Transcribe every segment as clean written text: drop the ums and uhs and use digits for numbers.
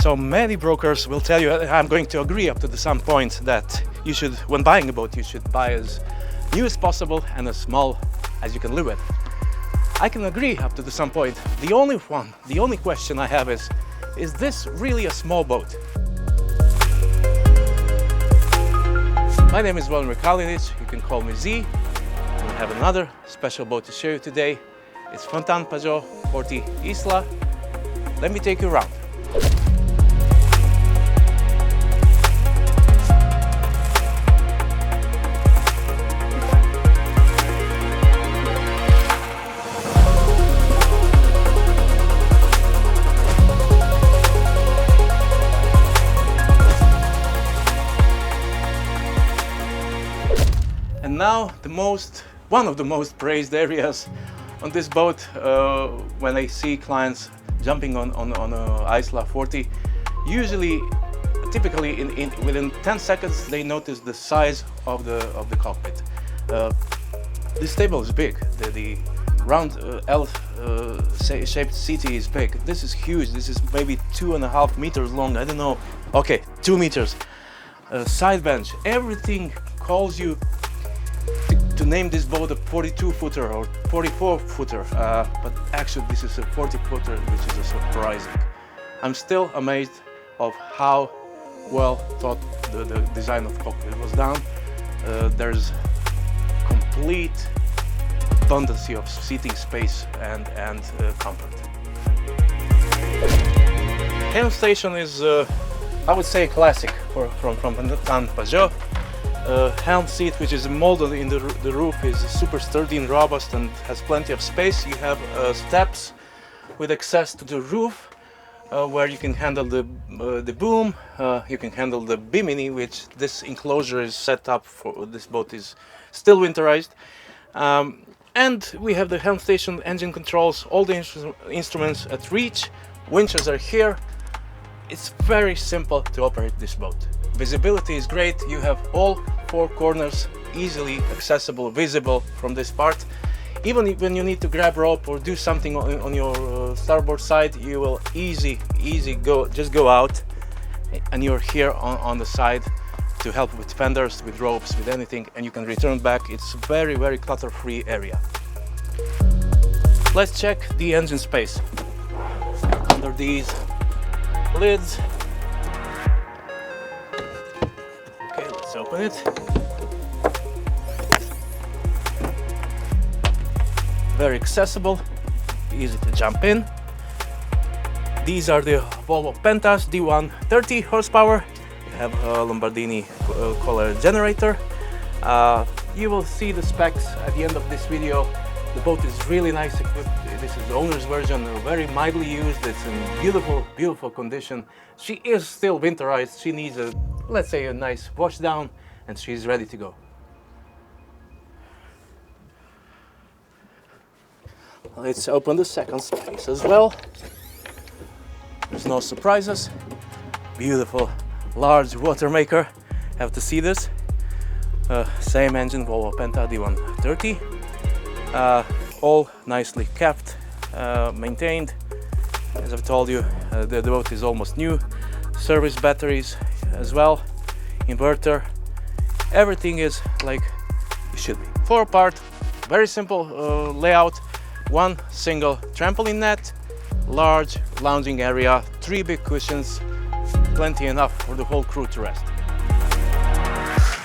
So many brokers will tell you, I'm going to agree up to some point, that you should, when buying a boat, you should buy as new as possible and as small as you can live with. I can agree up to some point. The only question I have is this really a small boat? My name is Vladimir Kalinic, you can call me Z. And I have another special boat to show you today. It's Fountaine Pajot Isla. Let me take you around. And now one of the most praised areas on this boat, when I see clients jumping on Isla 40, typically within 10 seconds they notice the size of the cockpit. This table is big. The round L-shaped seat is big. This is huge. This is maybe 2.5 meters long. I don't know. Okay, 2 meters. Side bench. Everything calls you to name this boat a 42-footer or 44-footer, but actually this is a 40-footer, which is surprising. I'm still amazed of how well thought the design of cockpit was done. There's complete abundance of seating space and comfort. Helm station is, I would say, classic from Fountaine Pajot. Helm seat, which is molded in the roof, is super sturdy and robust and has plenty of space. You have steps with access to the roof, where you can handle the boom. You can handle the bimini, which this enclosure is set up for. This boat is still winterized. And we have the Helm station engine controls, all the instruments at reach. Winches are here. It's very simple to operate this boat. Visibility is great. You have all 4 corners easily accessible, visible from this part. Even when you need to grab rope or do something on your starboard side, you will easy go out, and you're here on the side to help with fenders, with ropes, with anything, and you can return back. It's a very clutter-free area. Let's check the engine space. Under these lids. Okay, let's open it. Very accessible, easy to jump in. These are the Volvo Pentas D1 30 horsepower. You have a Lombardini collar generator. You will see the specs at the end of this video. The boat is really nice equipped. This is the owner's version, very mildly used. It's in beautiful condition. She is still winterized. She needs let's say a nice wash down, and she's ready to go. Let's open the second space as well. There's no surprises. Beautiful large Watermaker. Have to see this. Same engine, Volvo Penta D1 30. All nicely kept, maintained. As I've told you, the boat is almost new. Service batteries as well, inverter. Everything is like it should be. 4-part, very simple layout. 1 single trampoline net, large lounging area, 3 big cushions, plenty enough for the whole crew to rest.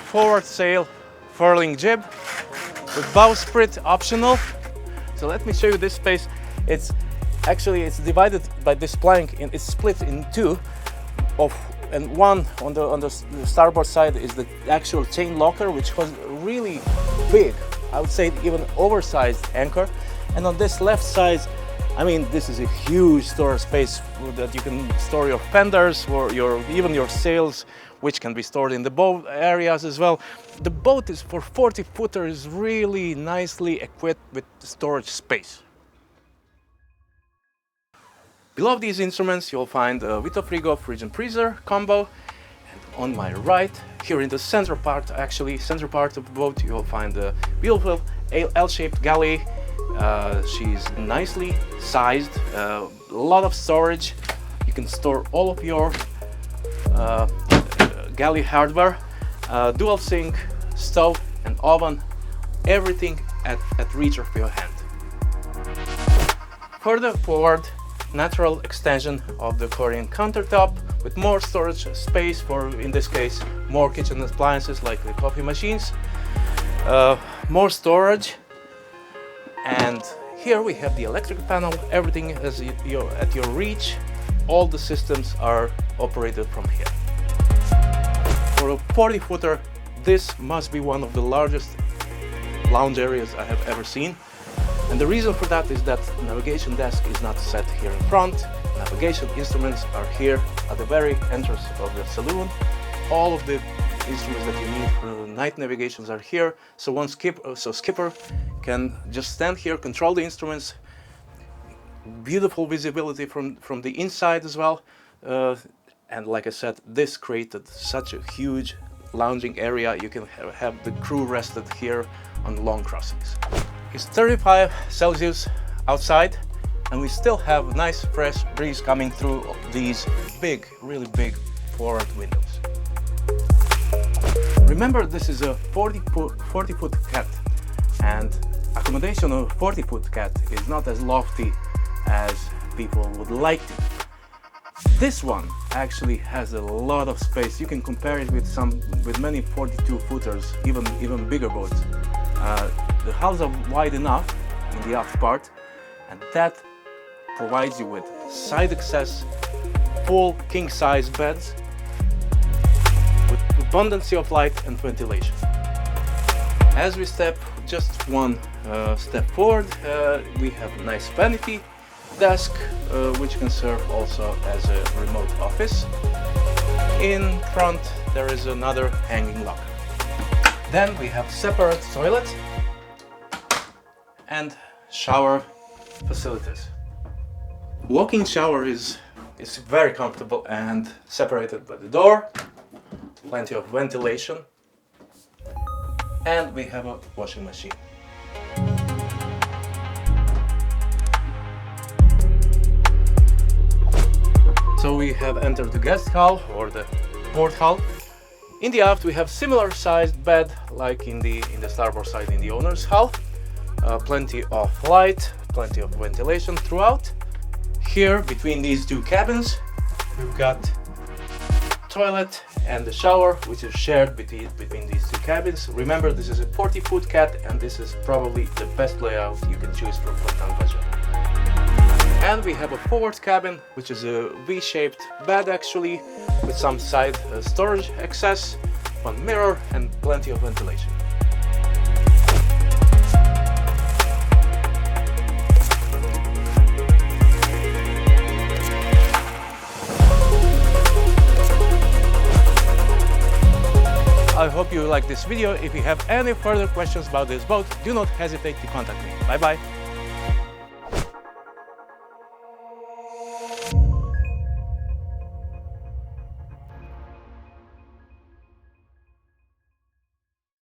Forward sail, furling jib with bowsprit optional. So let me show you this space. It's divided by this plank, and it's split in 2. And one on the starboard side is the actual chain locker, which was really big. I would say even oversized anchor. And on this left side, I mean, this is a huge storage space that you can store your fenders or even your sails, which can be stored in the boat areas as well. The boat is for 40-footer is really nicely equipped with storage space. Below these instruments, you'll find a Vito Frigo fridge and freezer combo. And on my right, here in the center part of the boat, you'll find a beautiful L-shaped galley. She's nicely sized, a lot of storage. You can store all of your galley hardware, dual sink, stove and oven, everything at reach of your hand. Further forward, natural extension of the Korean countertop with more storage space for, in this case, more kitchen appliances like the coffee machines, more storage, and here we have the electric panel. Everything is at your reach. All the systems are operated from here. For a 40-footer, this must be one of the largest lounge areas I have ever seen. And the reason for that is that the navigation desk is not set here in front. Navigation instruments are here at the very entrance of the saloon. All of the instruments that you need for night navigations are here. So skipper can just stand here, control the instruments. Beautiful visibility from the inside as well. And like I said, this created such a huge lounging area. You can have the crew rested here on long crossings. It's 35 Celsius outside, and we still have nice fresh breeze coming through these big, really big forward windows. Remember, this is a 40-foot cat, and accommodation of a 40-foot cat is not as lofty as people would like to. This one actually has a lot of space. You can compare it with many 42-footers, even bigger boats. The hulls are wide enough in the aft part, and that provides you with side access, full king-size beds with abundance of light and ventilation. As we step just one step forward, we have a nice vanity desk, which can serve also as a remote office. In front there is another hanging locker. Then we have separate toilet and shower facilities. Walk-in shower is very comfortable and separated by the door, plenty of ventilation, and we have a washing machine. So we have entered the guest hall or the port hall. In the aft we have similar sized bed like in the starboard side in the owner's hull. Plenty of light, plenty of ventilation throughout. Here between these two cabins we've got toilet and the shower, which is shared between these two cabins. Remember, this is a 40-foot cat, and this is probably the best layout you can choose from Fountaine Pajot. And we have a forward cabin, which is a V-shaped bed actually, with some side storage access, one mirror and plenty of ventilation. I hope you like this video. If you have any further questions about this boat, do not hesitate to contact me. Bye bye.